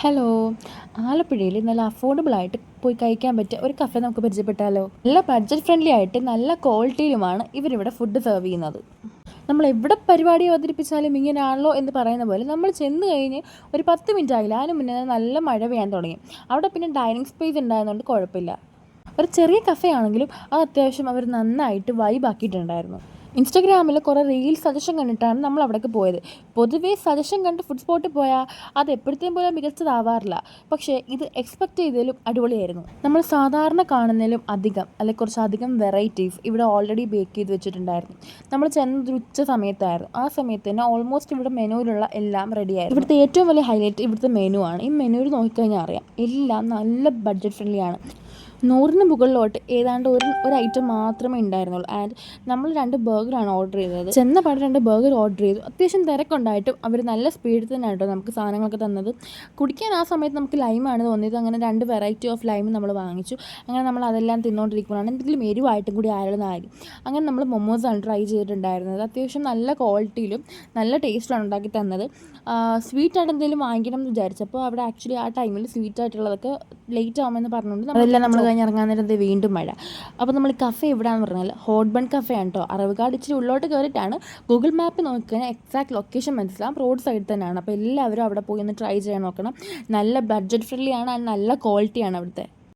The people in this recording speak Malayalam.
ഹലോ, ആലപ്പുഴയിൽ നല്ല അഫോർഡബിൾ ആയിട്ട് പോയി കഴിക്കാൻ പറ്റിയ ഒരു കഫേ നമുക്ക് പരിചയപ്പെട്ടാലോ? നല്ല ബഡ്ജറ്റ് ഫ്രണ്ട്ലി ആയിട്ട് നല്ല ക്വാളിറ്റിയിലുമാണ് ഇവരിവിടെ ഫുഡ് സെർവ് ചെയ്യുന്നത്. നമ്മൾ എവിടെ പരിപാടി അവതരിപ്പിച്ചാലും ഇങ്ങനെയാണല്ലോ എന്ന് പറയുന്ന പോലെ നമ്മൾ ചെന്ന് കഴിഞ്ഞ് ഒരു 10 മിനിറ്റ് ആയില്ല, അതിന് മുന്നേ നല്ല മഴ പെയ്യാൻ തുടങ്ങി. അവിടെ പിന്നെ ഡൈനിങ് സ്പേസ് ഉണ്ടായതുകൊണ്ട് കുഴപ്പമില്ല. ഒരു ചെറിയ കഫേ ആണെങ്കിലും അത് അത്യാവശ്യം അവർ നന്നായിട്ട് വൈബാക്കിയിട്ടുണ്ടായിരുന്നു. ഇൻസ്റ്റഗ്രാമിൽ കുറേ റീൽസ് സജഷൻ കണ്ടിട്ടാണ് നമ്മൾ അവിടേക്ക് പോയത്. പൊതുവേ സജഷൻ കണ്ട് ഫുഡ് സ്പോട്ടിൽ പോയാൽ അത് എപ്പോഴത്തേയും പോലെ മികച്ചതാവാറില്ല. പക്ഷേ ഇത് എക്സ്പെക്റ്റ് ചെയ്തതിലും അടിപൊളിയായിരുന്നു. നമ്മൾ സാധാരണ കാണുന്നതിലും അധികം അല്ലെങ്കിൽ കുറച്ചധികം വെറൈറ്റീസ് ഇവിടെ ഓൾറെഡി ബേക്ക് ചെയ്ത് വെച്ചിട്ടുണ്ടായിരുന്നു. നമ്മൾ ചെന്നതൊരു ഉച്ച സമയത്തായിരുന്നു. ആ സമയത്ത് തന്നെ ഓൾമോസ്റ്റ് ഇവിടെ മെനുവിലുള്ള എല്ലാം റെഡിയായിരുന്നു. ഇവിടുത്തെ ഏറ്റവും വലിയ ഹൈലൈറ്റ് ഇവിടുത്തെ മെനു ആണ്. ഈ മെനുവിൽ നോക്കിക്കഴിഞ്ഞാൽ അറിയാം, എല്ലാം നല്ല ബഡ്ജറ്റ് ഫ്രണ്ട്ലി ആണ്. 100-ന് മുകളിലോട്ട് ഏതാണ്ട് ഒരു ഐറ്റം മാത്രമേ ഉണ്ടായിരുന്നുള്ളൂ. ആൻഡ് നമ്മൾ 2 ബർഗറാണ് ഓർഡർ ചെയ്തത്. ചെന്ന പാടെ 2 ബർഗർ ഓർഡർ ചെയ്തു. അത്യാവശ്യം തിരക്കുണ്ടായിട്ടും അവർ നല്ല സ്പീഡിൽ തന്നെ കേട്ടോ നമുക്ക് സാധനങ്ങളൊക്കെ തന്നത്. കുടിക്കാൻ ആ സമയത്ത് നമുക്ക് ലൈമാണ് തോന്നിയത്. അങ്ങനെ 2 വെറൈറ്റി ഓഫ് ലൈം നമ്മൾ വാങ്ങിച്ചു. അങ്ങനെ നമ്മൾ അതെല്ലാം തിന്നുകൊണ്ടിരിക്കുമ്പോഴാണ് എന്തെങ്കിലും എരിവായിട്ടും കൂടി ആയിരുന്നായി. അങ്ങനെ നമ്മൾ മൊമോസാണ് ട്രൈ ചെയ്തിട്ടുണ്ടായിരുന്നത്. അത്യാവശ്യം നല്ല ക്വാളിറ്റിയിലും നല്ല ടേസ്റ്റിലാണ് ഉണ്ടാക്കി തന്നത്. സ്വീറ്റായിട്ട് എന്തെങ്കിലും വാങ്ങിക്കണം എന്ന് വിചാരിച്ചപ്പോൾ അവിടെ ആക്ച്വലി ആ ടൈമിൽ സ്വീറ്റായിട്ടുള്ളതൊക്കെ ലേറ്റ് ആകുമെന്ന് പറഞ്ഞുകൊണ്ട് അതെല്ലാം നമ്മൾ ഇറങ്ങാൻ നേരത്തെ വീണ്ടും മഴ. അപ്പോൾ നമ്മൾ കഫേ എവിടെയാണെന്ന് പറഞ്ഞാൽ ഹോട്ട് ബൺ കഫേ ആണ് കേട്ടോ. അറവുകാട് ഇച്ചിരി ഉള്ളോട്ട് കയറിയിട്ടാണ്. ഗൂഗിൾ മാപ്പ് നോക്കിക്കഴിഞ്ഞാൽ എക്സാക്ട് ലൊക്കേഷൻ മനസ്സിലാവും. റോഡ് സൈഡിൽ തന്നെയാണ്. അപ്പോൾ എല്ലാവരും അവിടെ പോയി ഒന്ന് ട്രൈ ചെയ്യാൻ നോക്കണം. നല്ല ബഡ്ജറ്റ് ഫ്രണ്ട്ലി ആണ്, നല്ല ക്വാളിറ്റിയാണ് അവിടുത്തെ.